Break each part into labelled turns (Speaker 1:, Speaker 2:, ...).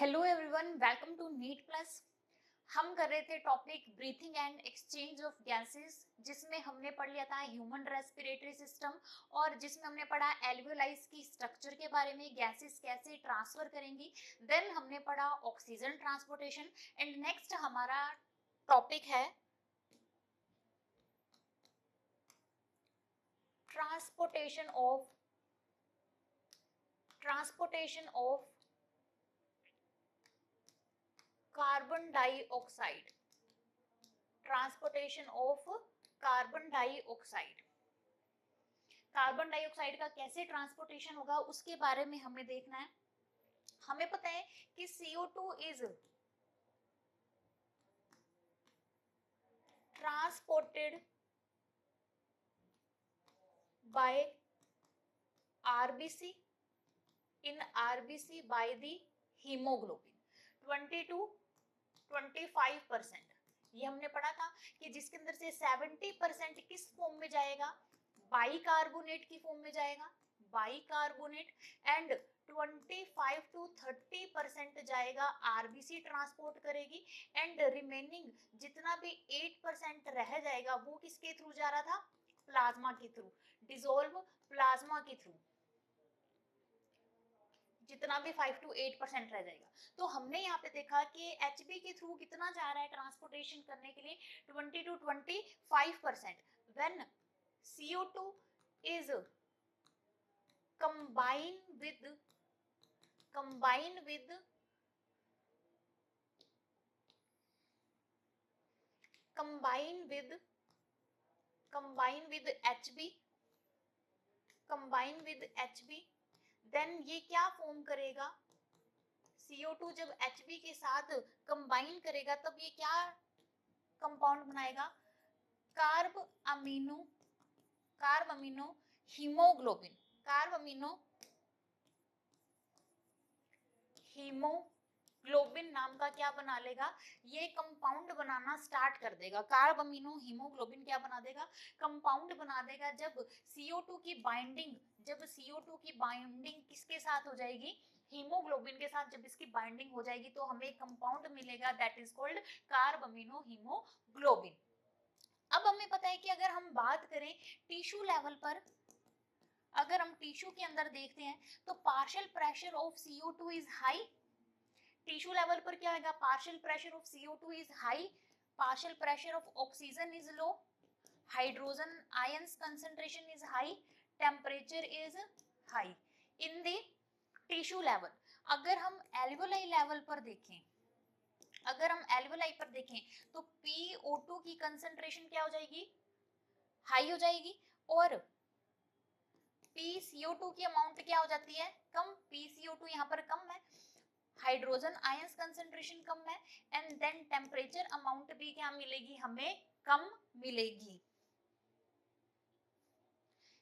Speaker 1: Hello everyone, welcome to NEET plus. हम कर रहे थे topic breathing and exchange of gases, जिसमें हमने पढ़ लिया था ह्यूमन रेस्पिरेटरी सिस्टम और जिसमें हमने पढ़ा एल्वियोलाइज की स्ट्रक्चर के बारे में, गैसेस कैसे ट्रांसफर करेंगी। देन हमने पढ़ा ऑक्सीजन ट्रांसपोर्टेशन एंड नेक्स्ट हमारा टॉपिक है transportation of carbon dioxide. Transportation of carbon dioxide. Carbon dioxide का कैसे ट्रांसपोर्टेशन होगा उसके बारे में हमें देखना है। हमें पता है कि CO2 is transported by RBC in RBC by the hemoglobin 20 to 25%। ये हमने पढ़ा था कि जिसके अंदर से 70% किस फॉर्म में जाएगा, बाइकार्बोनेट की फॉर्म में जाएगा, बाइकार्बोनेट, एंड 25 to 30% जाएगा आरबीसी ट्रांसपोर्ट करेगी, एंड रिमेनिंग जितना भी 8% रह जाएगा वो किसके थ्रू जा रहा था, प्लाज्मा के थ्रू, डिसोल्व प्लाज्मा के थ्रू, जितना भी 5 to 8% रह जाएगा। तो हमने यहाँ पे देखा कि HB के थ्रू कितना जा रहा है ट्रांसपोर्टेशन करने के लिए, 20 to 25%। When CO2 is combined with HB, then ये क्या फॉर्म करेगा, CO2 जब HB के साथ कंबाइन करेगा तब ये क्या कंपाउंड बनाएगा, carb amino haemoglobin. Carb amino haemoglobin नाम का क्या बना लेगा, ये कंपाउंड बनाना स्टार्ट कर देगा। कार्ब अमीनो हीमोग्लोबिन क्या बना देगा, कंपाउंड बना देगा। जब CO2 की बाइंडिंग किसके साथ हो जाएगी, हीमोग्लोबिन के साथ जब इसकी बाइंडिंग हो जाएगी तो हमें एक कंपाउंड मिलेगा, that is called carb amino haemoglobin. अब हमें पता है कि अगर हम बात करें टिश्यू लेवल पर, अगर हम टिश्यू के अंदर देखते हैं तो partial pressure of CO2 is high. Tissue level पर क्या आएगा, partial pressure of CO2 is high, partial pressure of oxygen is low, hydrogen ions concentration is high, temperature is high in the tissue level. अगर हम alveoli level पर देखें, तो PO2 की concentration क्या हो जाएगी, हाई हो जाएगी, और PCO2 की अमाउंट क्या हो जाती है, कम। PCO2 यहाँ पर कम है, हाइड्रोजन आयंस कंसंट्रेशन कम है, एंड देन टेम्परेचर अमाउंट भी क्या मिलेगी, हमें कम मिलेगी।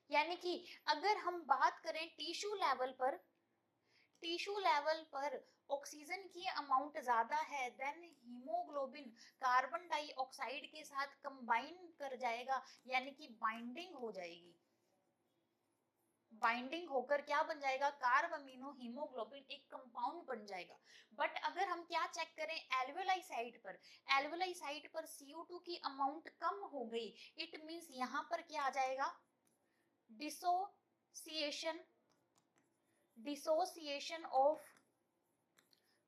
Speaker 1: यानी कि अगर हम बात करें टिश्यू लेवल पर ऑक्सीजन की अमाउंट ज्यादा है, देन हीमोग्लोबिन कार्बन डाइऑक्साइड के साथ कंबाइन कर जाएगा, यानी कि बाइंडिंग हो जाएगी। बाइंडिंग होकर क्या बन जाएगा, कार्ब अमीनो हीमोग्लोबिन एक कंपाउंड बन जाएगा। बट अगर हम क्या चेक करें एल्वियोलाई साइड पर CO2 की अमाउंट कम हो गई, इट मींस यहाँ पर क्या आ जाएगा, dissociation of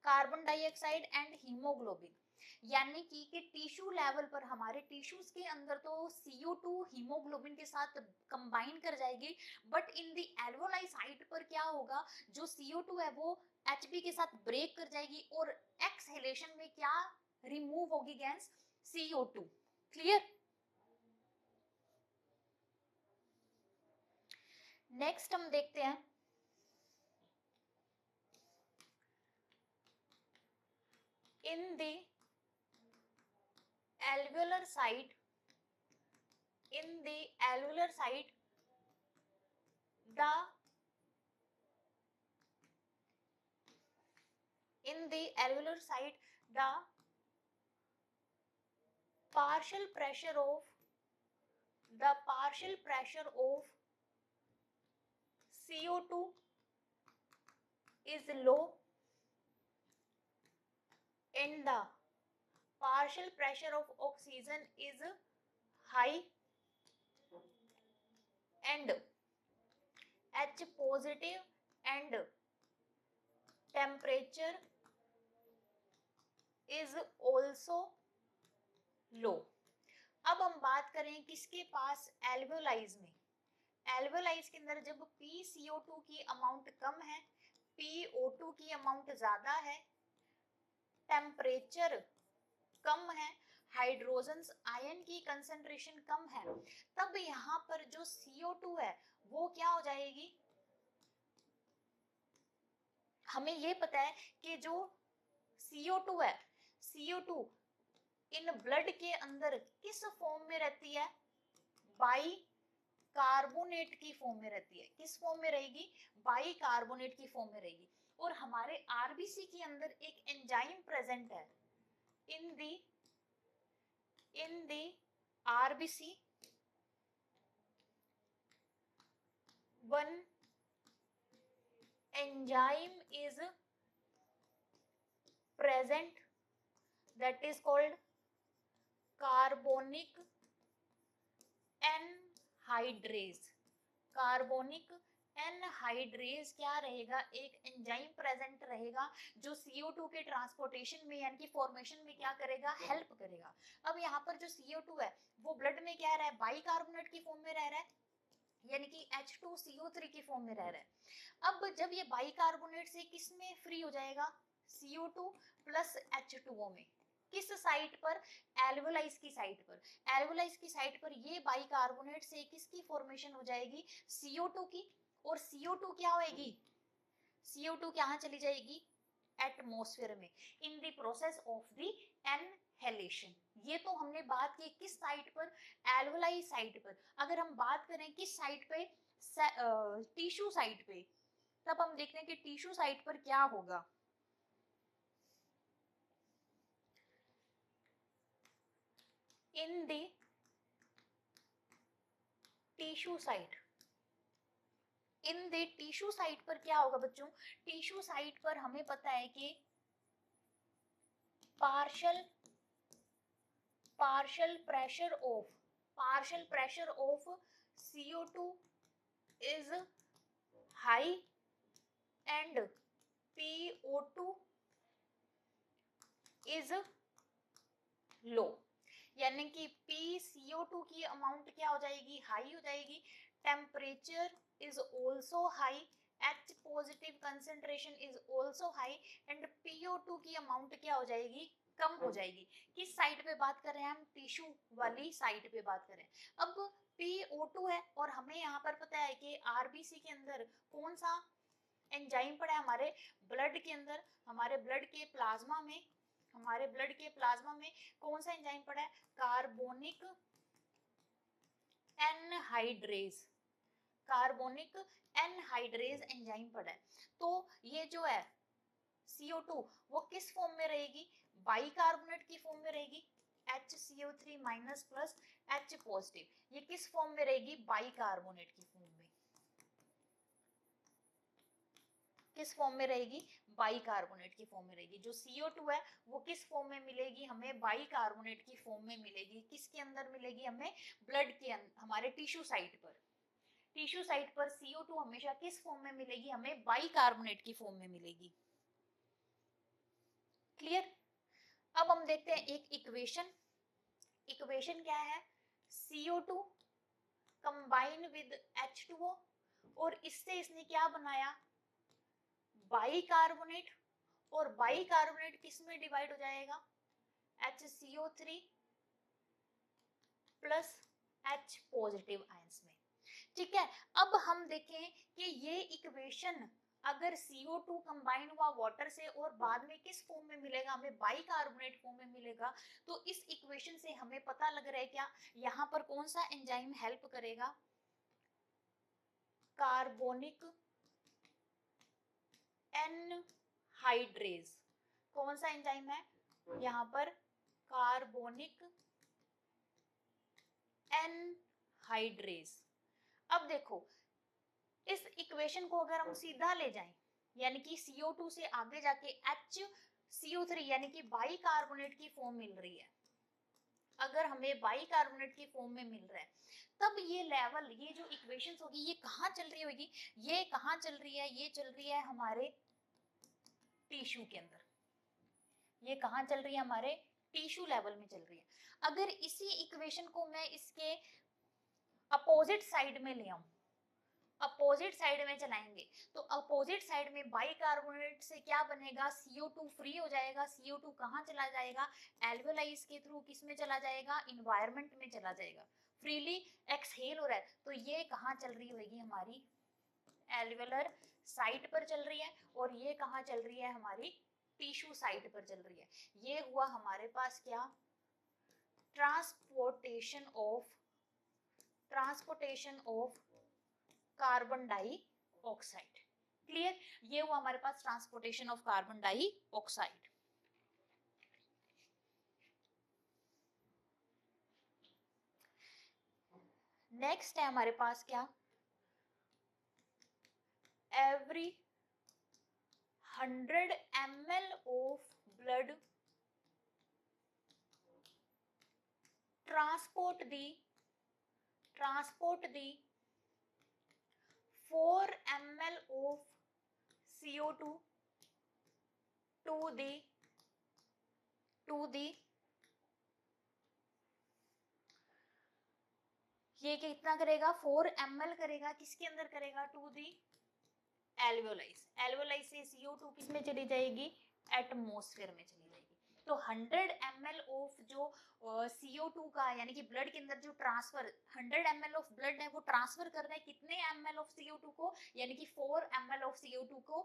Speaker 1: carbon dioxide and haemoglobin. यानी कि टिश्यू लेवल पर हमारे टिश्यूज के अंदर तो CO2 हीमोग्लोबिन के साथ कंबाइन कर जाएगी, but in the alveoli site पर क्या होगा, जो CO2 है वो HB के साथ ब्रेक कर जाएगी और एक्सहेलेशन में क्या रिमूव होगी गैस, CO2। क्लियर। नेक्स्ट हम देखते हैं in the alveolar site, the alveolar site the partial pressure of CO2 is low, and the partial pressure of oxygen is high and H positive and temperature is also low. अब हम बात करें किसके पास, एल्वेलाइज में। एल्वेलाइज के अंदर जब PCO2 की अमाउंट कम है, PO2 की अमाउंट ज्यादा है, टेम्परेचर कम है, हाइड्रोजन्स आयन की कंसंट्रेशन कम है, तब यहाँ पर जो CO2 है वो क्या हो जाएगी। हमें ये पता है कि जो CO2 है, CO2 इन ब्लड के अंदर किस फॉर्म में रहती है, बाई कार्बोनेट की फॉर्म में रहती है। किस फॉर्म में रहेगी, बाई कार्बोनेट की फॉर्म में रहेगी। और हमारे आरबीसी के अंदर एक एंजाइम प्रेजेंट है, in the RBC one enzyme is present that is called carbonic anhydrase. Carbonic anhydrase क्या रहेगा, एक एंजाइम प्रेजेंट रहेगा जो CO2 के ट्रांसपोर्टेशन में यानी कि फॉर्मेशन में क्या करेगा, हेल्प करेगा। अब यहाँ पर जो CO2 है वो ब्लड में क्या रहा है, बाइकार्बोनेट की फॉर्म में रह रहा है, यानी कि H2CO3 की फॉर्म में रह रहा है। अब जब ये बाइकार्बोनेट से किस में फ्री हो जाएगा, CO2 प्लस H2O में। किस साइट पर, एल्वेलाइज की साइट पर। एल्वेलाइज की साइट पर ये बाइकार्बोनेट से किसकी फॉर्मेशन हो जाएगी, CO2 की। और CO2 क्या होएगी, CO2 कहाँ चली जाएगी, एटमॉस्फेयर में, in the process of the inhalation. ये तो हमने बात की किस साइट पर, एल्वेलाई साइट पर। अगर हम बात करें किस साइट पे, टिश्यू साइट पे, तब हम देखते हैं कि टिश्यू साइट पर क्या होगा। In the tissue site, in the tissue site पर क्या होगा बच्चों, टिश्यू साइट पर हमें पता है कि partial pressure of CO2 is high and PO2 is low, यानी कि PCO2 की अमाउंट क्या हो जाएगी, हाई हो जाएगी, temperature is also high, H positive concentration is also high and PO2 की अमाउंट क्या हो जाएगी, कम हो जाएगी। किस साइड पे बात कर रहे हैं हम, टिश्यू वाली साइड पे बात कर रहे हैं। अब PO2 है और हमें यहाँ पर पता है कि आरबीसी के अंदर कौन सा एंजाइम पड़ा है, हमारे ब्लड के अंदर, हमारे ब्लड के प्लाज्मा में कौन सा एंजाइम पड़ा है, कार्बोनिक एनहाइड्रेज एंजाइम पड़ा है। तो ये जो है CO2 वो किस फॉर्म में रहेगी, बाइकार्बोनेट की फॉर्म में रहेगी, HCO3 minus plus H positive. ये किस फॉर्म में रहेगी, बाइकार्बोनेट की फॉर्म में। किस फॉर्म में रहेगी, बाइकार्बोनेट की फॉर्म में रहेगी। जो CO2 है वो किस फॉर्म में मिलेगी, हमें बाइकार्बोनेट की फॉर्म में मिलेगी। किसके अंदर मिलेगी, हमें ब्लड के अंदर, हमारे टिश्यू साइट पर CO2 हमेशा किस फॉर्म में मिलेगी, हमें बाइकार्बोनेट की फॉर्म में मिलेगी। क्लियर। अब हम देखते हैं एक इक्वेशन क्या है, CO2 कंबाइन विद H2O और इससे इसने क्या बनाया, बाइकार्बोनेट, और बाइकार्बोनेट किस में डिवाइड हो जाएगा, HCO3 plus H positive ions में। ठीक है। अब हम देखें कि ये इक्वेशन अगर CO2 कंबाइन हुआ वाटर से और बाद में किस फॉर्म में मिलेगा, हमें बाइकार्बोनेट फॉर्म में मिलेगा। तो इस इक्वेशन से हमें पता लग रहा है क्या, यहाँ पर कौन सा एंजाइम हेल्प करेगा, कार्बोनिक एनहाइड्रेज। कौन सा एंजाइम है यहाँ पर, कार्बोनिक एनहाइड्रेज। अब देखो इस इक्वेशन को अगर हम सीधा ले जाएं, यानी कि CO2 से आगे जाके H CO3 यानी कि बाइकार्बोनेट की फॉर्म मिल रही है, अगर हमें बाइकार्बोनेट की फॉर्म में मिल रहा है, तब ये लेवल, ये जो इक्वेशंस होगी ये कहाँ चल रही होगी, ये कहाँ चल रही है, ये चल रही है हमारे टिश्यू के अंदर, ये कहाँ चल रही है, हमारे टिश्यू लेवल में चल रही है। अगर इसी इक्वेशन को मैं इसके अपोजिट साइड में ले आऊं, अपोजिट साइड में चलाएंगे, तो अपोजिट साइड में बाइकार्बोनेट से क्या बनेगा, CO2 फ्री हो जाएगा। CO2 कहाँ चला जाएगा, एल्वेलाइज के थ्रू किस में चला जाएगा, इन्वायरमेंट में चला जाएगा, फ्रीली एक्सहेल हो रहा है। तो ये कहाँ चल रही होगी, हमारी एल्वेलर साइट पर चल रही है, और ये कहाँ चल रही है, हमारी टिश्यू साइट पर चल रही है। ये हुआ हमारे पास क्या, transportation of carbon dioxide. Clear, ये हुआ हमारे पास transportation of carbon dioxide. Next है हमारे पास क्या, every 100 ml of blood transport the 4 ml of CO2 to the ये कितना करेगा, 4 ml करेगा, किसके अंदर करेगा, टू दी एल्वेओलाइज। एल्वेओलाइज से CO2 किस में चली जाएगी, एटमॉस्फेयर में चली जाएगी। तो 100 ml ऑफ जो CO2 का, यानी कि ब्लड के अंदर जो ट्रांसफर, 100 ml ऑफ ब्लड है वो ट्रांसफर कर रहा है कितने ml ऑफ CO2 को, यानी कि 4 ml ऑफ CO2 को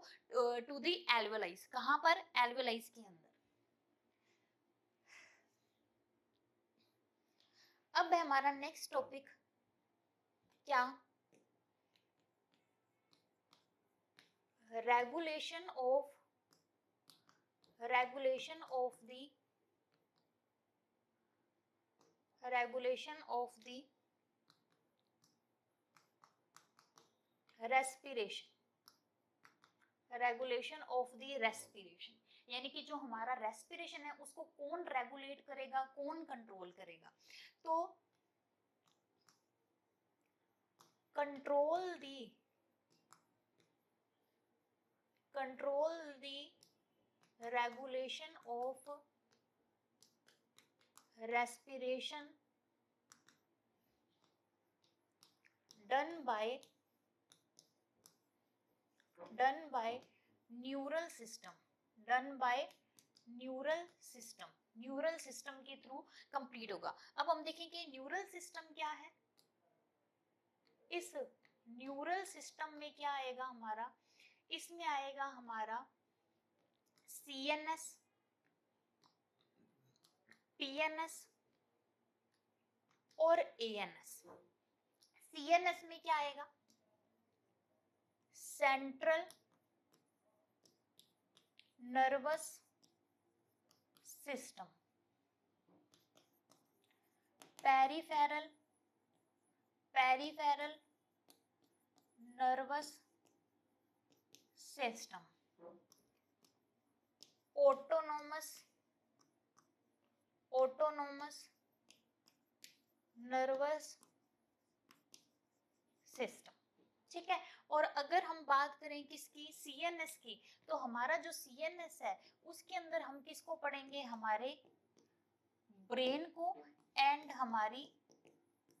Speaker 1: टू दी एल्वेओलाइज। कहां पर, एल्वेओलाइज के अंदर। अब है हमारा नेक्स्ट टॉपिक क्या, regulation of the रेस्पिरेशन, यानी कि जो हमारा रेस्पिरेशन है उसको कौन रेगुलेट करेगा, कौन कंट्रोल करेगा। तो control the regulation of respiration done by neural system के थ्रू कंप्लीट होगा। अब हम देखेंगे न्यूरल सिस्टम क्या है। इस न्यूरल सिस्टम में क्या आएगा हमारा, इसमें आएगा हमारा CNS, PNS और ANS। CNS में क्या आएगा, central nervous system, peripheral nervous system, autonomous nervous system. ठीक है, और अगर हम बात करें किसकी, CNS की, तो हमारा जो CNS है उसके अंदर हम किसको पढ़ेंगे, हमारे ब्रेन को एंड हमारी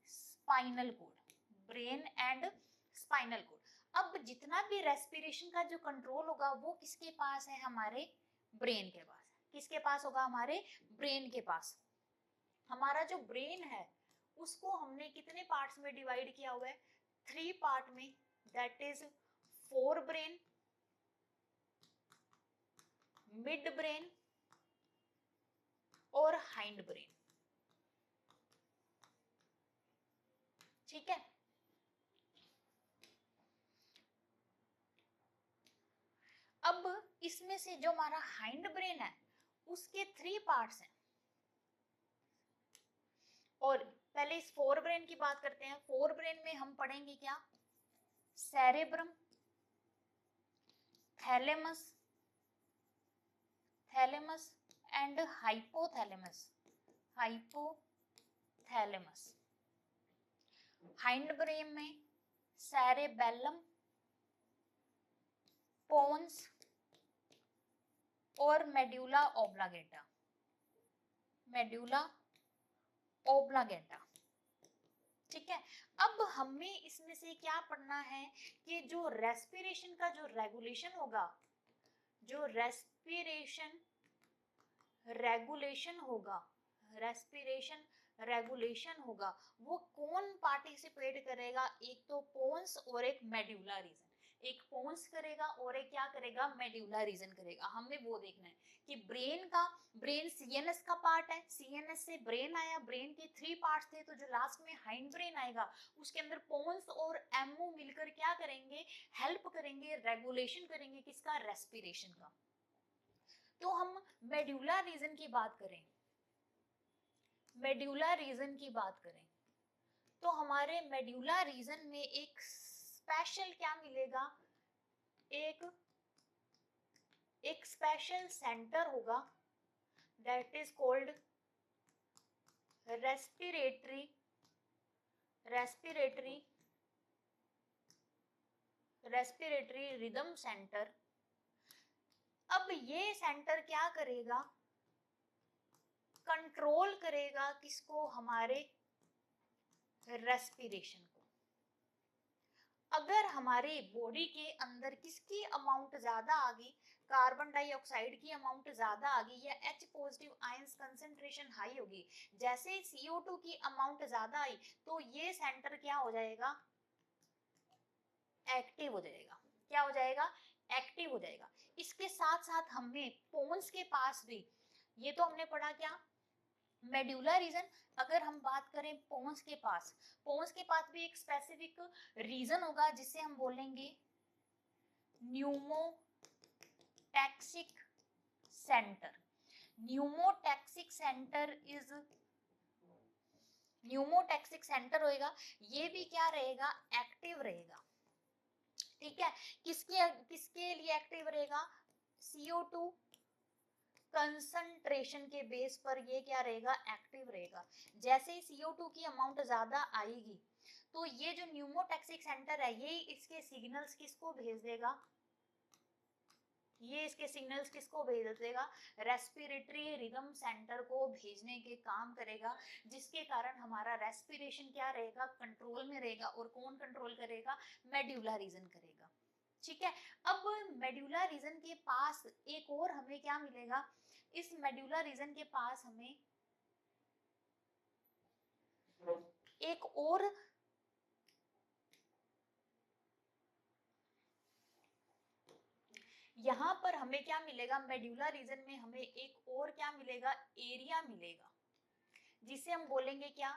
Speaker 1: spinal cord, brain and spinal cord. अब जितना भी रेस्पिरेशन का जो कंट्रोल होगा वो किसके पास है, हमारे ब्रेन के पास। किसके पास होगा, हमारे ब्रेन के पास। हमारा जो ब्रेन है उसको हमने कितने पार्ट्स में डिवाइड किया हुआ है, 3 पार्ट में, that is fore brain, mid brain और हाइंड ब्रेन। ठीक है, अब इसमें से जो हमारा हाइंड ब्रेन है उसके 3 पार्ट्स हैं, और पहले इस फोर ब्रेन की बात करते हैं। फोर ब्रेन में हम पढ़ेंगे क्या, cerebrum, thalamus thalamus and hypothalamus, hypothalamus. Hind brain में सेरेबेलम, पोन्स और मेड्यूला ओब्लांगेटा, मेड्यूला ओब्लांगेटा। ठीक है, अब हमें इसमें से क्या पढ़ना है कि जो रेस्पिरेशन का जो रेगुलेशन होगा, जो रेस्पिरेशन रेगुलेशन होगा, रेस्पिरेशन रेगुलेशन होगा, वो कौन पार्टिसिपेट करेगा? एक तो पोन्स और एक मेड्यूला रीजन। एक पोन्स करेगा और एक क्या करेगा? मेड्यूला रीजन करेगा। हमें वो देखना है कि ब्रेन सीएनएस का पार्ट है, सीएनएस से ब्रेन आया, ब्रेन के 3 पार्ट्स थे, तो जो लास्ट में हाइंड ब्रेन आएगा उसके अंदर पोन्स और एमओ मिलकर क्या करेंगे? हेल्प करेंगे, रेगुलेशन करेंगे किसका? रेस्पिरेशन का। तो हम मेड्यूला रीजन की बात करें, मेड्यूला रीजन की बात करें तो हमारे मेड्यूला रीजन में एक स्पेशल क्या मिलेगा? एक स्पेशल सेंटर होगा, that is called respiratory rhythm centre. अब ये सेंटर क्या करेगा? कंट्रोल करेगा किसको? हमारे रेस्पिरेशन को। अगर हमारे बॉडी के अंदर किसकी अमाउंट ज्यादा आ गई, कार्बन डाइऑक्साइड की अमाउंट ज्यादा आ गई या H positive ions concentration high होगी, जैसे CO2 की अमाउंट ज्यादा आई तो ये सेंटर क्या हो जाएगा? एक्टिव हो जाएगा। क्या हो जाएगा? एक्टिव हो जाएगा। इसके साथ साथ हमने पोन्स के पास भी, ये तो हमने पढ़ा क्या? Medulla region. अगर हम बात करें पोन्स के पास भी एक स्पेसिफिक रीजन होगा जिसे हम बोलेंगे न्यूमोटैक्सिक सेंटर। न्यूमोटैक्सिक सेंटर होएगा, ये भी क्या रहेगा? एक्टिव रहेगा। ठीक है, किसके लिए एक्टिव रहेगा? CO2 कंसंट्रेशन के बेस पर ये क्या रहेगा? एक्टिव रहेगा। जैसे ही CO2 की अमाउंट ज्यादा आएगी तो ये जो न्यूमोटैक्सिक सेंटर है ये इसके सिग्नल्स किसको भेज देगा? रेस्पिरेटरी रिदम सेंटर को भेजने के काम करेगा, जिसके कारण हमारा रेस्पिरेशन क्या रहेगा? कंट्रोल में रहेगा। और कौन कंट्रोल करेगा? मेड्यूला रीजन करेगा। ठीक है, अब मेड्यूला रीजन के पास एक और हमें क्या मिलेगा? इस मेड्यूला रीजन के पास हमें एक और यहाँ पर हमें क्या मिलेगा? मेड्यूला रीजन में हमें एक और क्या मिलेगा? एरिया मिलेगा, जिसे हम बोलेंगे क्या?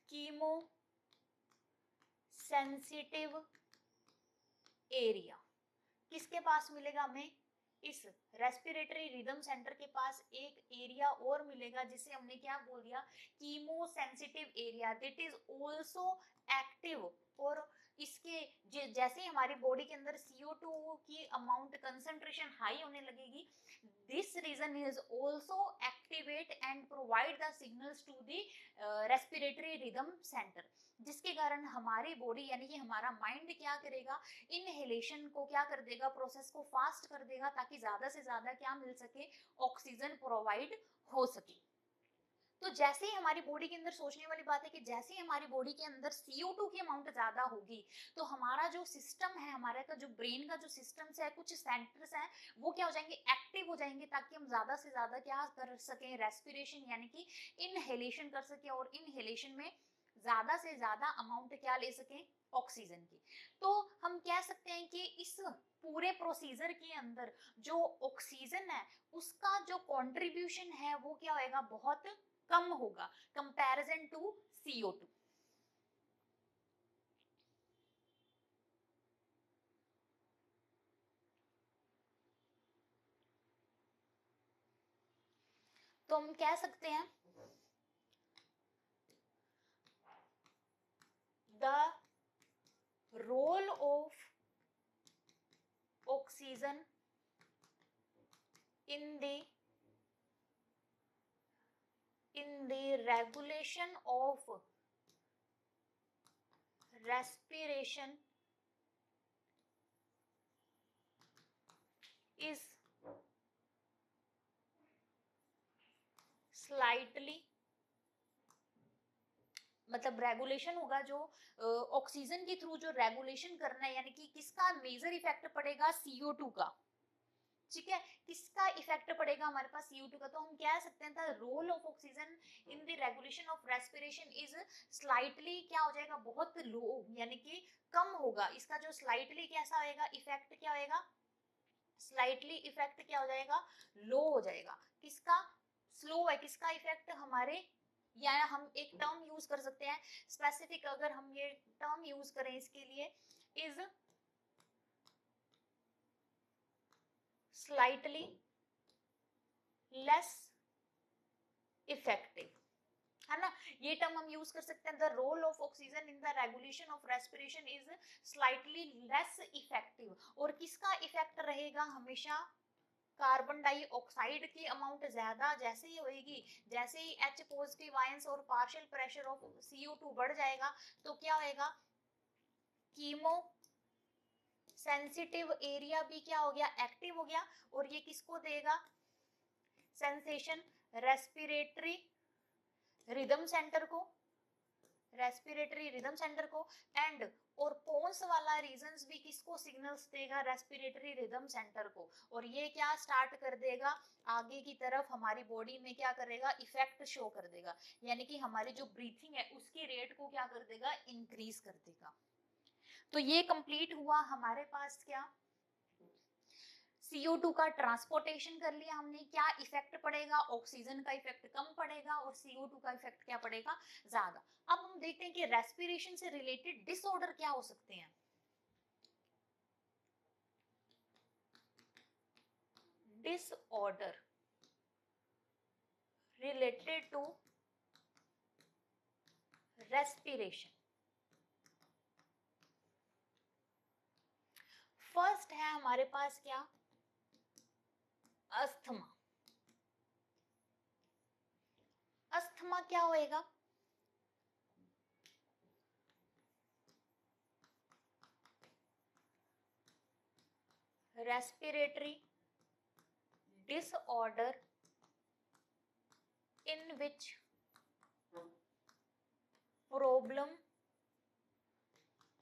Speaker 1: Chemo sensitive area. किसके पास मिलेगा हमें? इस रेस्पिरेटरी रिदम सेंटर के पास एक एरिया और मिलेगा जिसे हमने क्या बोल दिया? Chemo sensitive area. That is also active. और इसके जैसे ही हमारी बॉडी के अंदर CO2 की अमाउंट कंसंट्रेशन हाई होने लगेगी, this region is also activate and provide the signals to the respiratory rhythm centre, जिसके कारण हमारी बॉडी यानी कि हमारा माइंड क्या करेगा? इनहेलेशन को क्या कर देगा? प्रोसेस को फास्ट कर देगा, ताकि ज्यादा से ज्यादा क्या मिल सके? ऑक्सीजन प्रोवाइड हो सके। तो जैसे ही हमारी बॉडी के अंदर, सोचने वाली बात है कि जैसे ही हमारी बॉडी के अंदर CO2 की अमाउंट ज्यादा होगी तो हमारा जो सिस्टम है, हमारे का जो ब्रेन का जो सिस्टम्स है, कुछ सेंटर्स हैं, वो क्या हो जाएंगे? एक्टिव हो जाएंगे, ताकि हम ज्यादा से ज्यादा क्या कर सकें? रेस्पिरेशन यानी कि इनहेलेशन कर सके, और इनहेलेशन में ज्यादा से ज्यादा अमाउंट क्या ले सकें? ऑक्सीजन की। तो हम कह सकते हैं कि इस पूरे प्रोसीजर के अंदर जो ऑक्सीजन है उसका जो कंट्रीब्यूशन है वो क्या होएगा? बहुत कम होगा कंपैरिजन टू CO2। तो हम कह सकते हैं the role of oxygen in the regulation of respiration is slightly, मतलब रेगुलेशन होगा जो ऑक्सीजन के थ्रू जो रेगुलेशन करना है, यानी कि किसका मेजर इफेक्ट पड़ेगा, CO2 का, ठीक है, किसका इफेक्ट पड़ेगा हमारे पास CO2 का, तो हम कह सकते हैं the role of oxygen in the regulation of respiration is slightly, क्या हो जाएगा, बहुत लो, यानी कि कम होगा, इसका जो स्लाइटली कैसा होएगा, इफेक्ट क्या होएगा, स्लाइटली इफेक्ट क्या हो जाएगा, लो हो जाएगा, किसका, स्लो है, किसका इफेक्ट, हमारे, या हम एक टर्म यूज कर सकते हैं स्पेसिफिक, अगर हम ये टर्म यूज करें इसके लिए, इज स्लाइटली लेस इफेक्टिव, है ना, ये टर्म हम यूज कर सकते हैं, the role of oxygen in the regulation of respiration is slightly less effective, और किसका इफेक्ट रहेगा हमेशा, कार्बन डाइऑक्साइड की अमाउंट ज्यादा जैसे ही होगी, जैसे ही H पॉजिटिव आयंस और पार्शियल प्रेशर ऑफ CO2 बढ़ जाएगा, तो क्या होएगा, कीमो सेंसिटिव एरिया भी क्या हो गया, एक्टिव हो गया, और ये किसको देगा, सेंसेशन रेस्पिरेटरी रिदम सेंटर को, रेस्पिरेटरी रिदम सेंटर को, एंड और पोन्स वाला रीजन्स भी किसको सिग्नल्स देगा, रेस्पिरेटरी रिदम सेंटर को, और ये क्या स्टार्ट कर देगा, आगे की तरफ हमारी बॉडी में क्या करेगा, इफेक्ट शो कर देगा, यानी कि हमारी जो ब्रीथिंग है उसकी रेट को क्या कर देगा, इंक्रीज कर देगा। तो ये कंप्लीट हुआ हमारे पास क्या, CO2 का ट्रांसपोर्टेशन कर लिया हमने, क्या इफेक्ट पड़ेगा, ऑक्सीजन का इफेक्ट कम पड़ेगा और CO2 का इफेक्ट क्या पड़ेगा, ज्यादा। अब हम देखते हैं कि रेस्पिरेशन से रिलेटेड डिसऑर्डर क्या हो सकते हैं। Disorder related to respiration, first है हमारे पास क्या, अस्थमा। अस्थमा क्या होएगा, respiratory disorder in which problem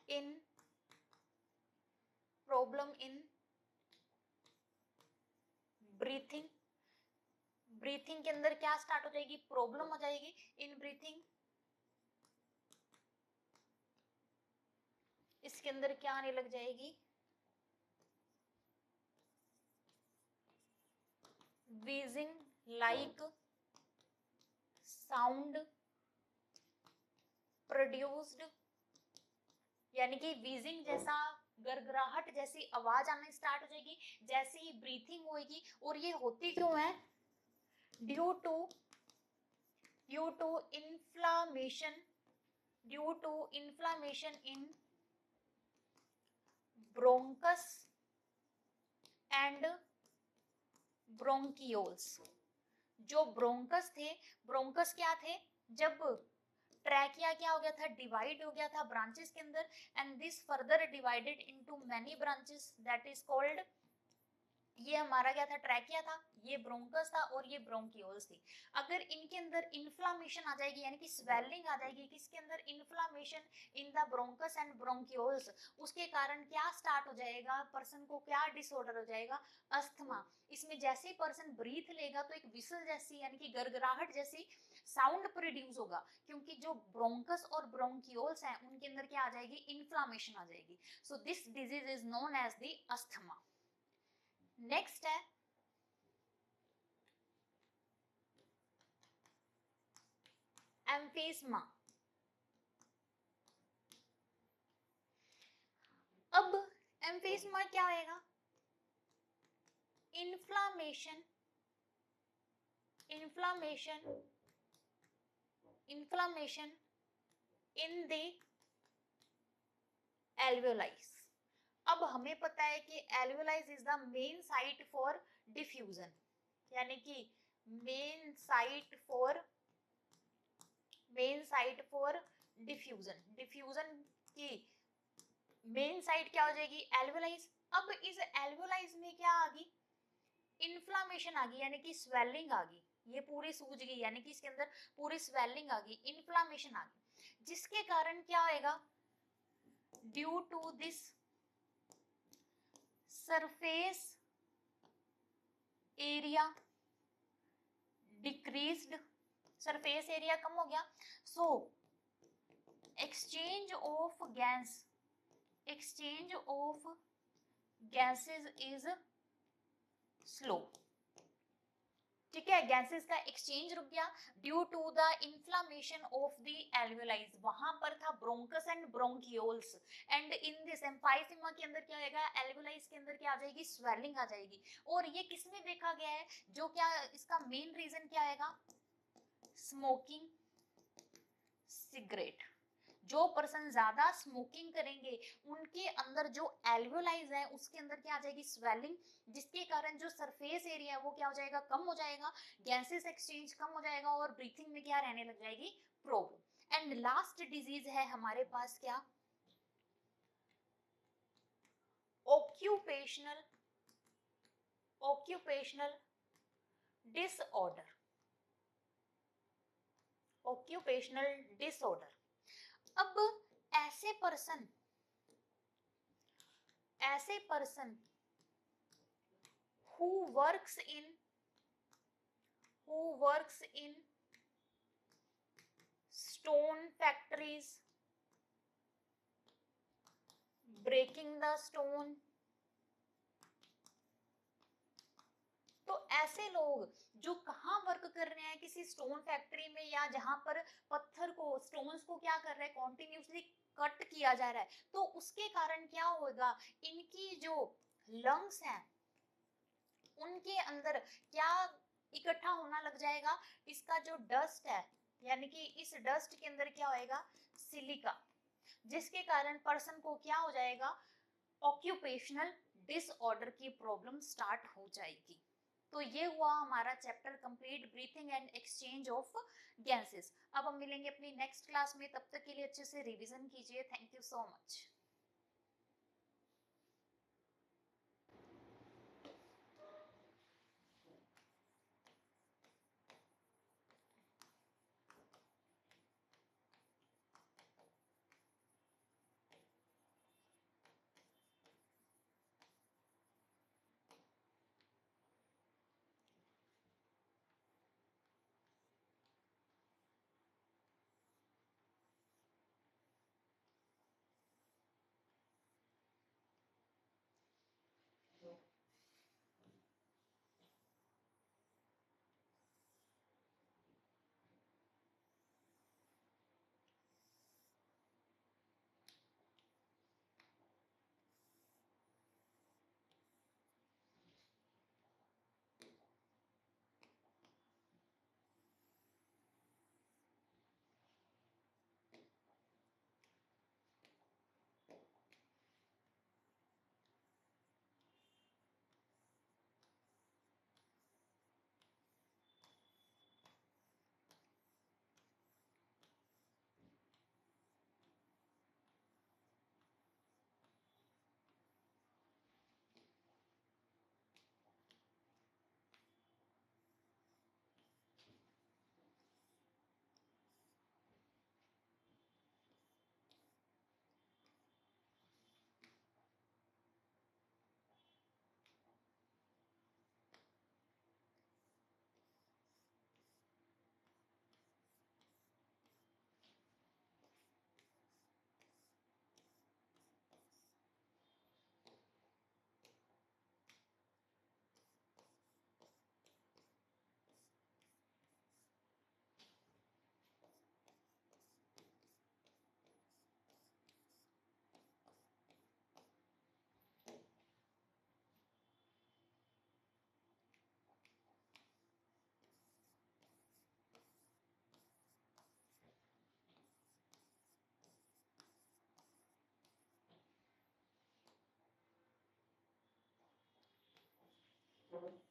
Speaker 1: in breathing, breathing के अंदर क्या स्टार्ट हो जाएगी, प्रॉब्लम हो जाएगी इन ब्रीथिंग, इसके अंदर क्या आने लग जाएगी, wheezing like sound produced, यानी कि wheezing जैसा गरगराहट जैसी आवाज आने स्टार्ट हो जाएगी जैसे ही ब्रीथिंग होगी, और ये होती क्यों है, due to inflammation in bronchus and bronchioles. जो ब्रोंकस थे, ब्रोंकस क्या थे, जब ट्रैकिया क्या हो गया था, डिवाइड हो गया था ब्रांचेस के अंदर, and this further divided into many branches, that is called, ये हमारा क्या था, ट्रैकिया था, ये ब्रोंकस था और ये ब्रोंकियोल्स थी। अगर इनके अंदर इन्फ्लामेशन आ जाएगी, यानी कि स्वेलिंग आ जाएगी, किसके अंदर, inflammation in the bronchus and bronchioles, उसके कारण क्या स्टार्ट हो जाएगा, पर्सन को क्या डिसऑर्डर हो जाएगा, अस्थमा। इसमें जैसे ही पर्सन ब्रीथ लेगा तो एक विसल जैसी, यानी कि गरगराहट जैसी साउंड प्रोड्यूस होगा, क्योंकि जो ब्रोंकस और ब्रोंकियोल्स हैं उनके अंदर क्या आ जाएगी, इन्फ्लामेशन आ जाएगी। So this disease is known as the asthma. Next है एम्फीसमा। अब एम्फीसमा क्या होएगा, इन्फ्लामेशन इन द एल्वियोलाइज। अब हमें पता है कि एल्वियोलाइज is the main site for diffusion, यानी कि main site for diffusion. Diffusion की मेन साइट क्या हो जाएगी? एल्वेलाइज। अब इस एल्वेलाइज में क्या आ गई? इन्फ्लामेशन आ गई, यानी कि स्वेलिंग आ गई, ये पूरी सूज गई, यानी कि इसके अंदर पूरी स्वेलिंग आ गई, इन्फ्लामेशन आ गई, जिसके कारण क्या होएगा? Due to this surface area decreased, surface area कम हो गया, so exchange of gases is slow. ठीक है, गैसेस का एक्सचेंज रुक गया due to the inflammation of the alveoli. वहां पर था bronchus and bronchioles, and in this emphysema के अंदर क्या आएगा? एल्वेलाइज के अंदर क्या आ जाएगी? स्वेलिंग आ जाएगी। और ये किसमें देखा गया है? जो क्या इसका मेन रीजन क्या आएगा? Smoking cigarette. जो पर्सन ज्यादा स्मोकिंग करेंगे उनके अंदर जो एल्वेलाइज है उसके अंदर क्या आ जाएगी? स्वेलिंग, जिसके कारण जो सरफेस एरिया है वो क्या हो जाएगा? कम हो जाएगा, गैसेस एक्सचेंज कम हो जाएगा और ब्रीथिंग में क्या रहने लग जाएगी? प्रॉब्लम। एंड लास्ट डिजीज है हमारे पास क्या? Occupational disorder. Occupational disorder. अब ऐसे person who works in stone factories, breaking the stone, तो ऐसे लोग जो कहाँ वर्क कर रहे हैं? किसी स्टोन फैक्ट्री में, या जहां पर पत्थर को, स्टोन्स को क्या कर रहे हैं? कॉन्टिन्यूसली कट किया जा रहा है, तो उसके कारण क्या होगा? इनकी जो लंग्स हैं उनके अंदर क्या इकट्ठा होना लग जाएगा? इसका जो डस्ट है, यानी कि इस डस्ट के अंदर क्या होएगा? सिलिका, जिसके कारण पर्सन को क्या हो जाएगा? ऑक्यूपेशनल डिसऑर्डर की प्रॉब्लम स्टार्ट हो जाएगी। तो ये हुआ हमारा chapter complete, breathing and exchange of gases. अब हम मिलेंगे अपनी नेक्स्ट क्लास में, तब तक के लिए अच्छे से रिवीजन कीजिए। Thank you so much.
Speaker 2: Mhm.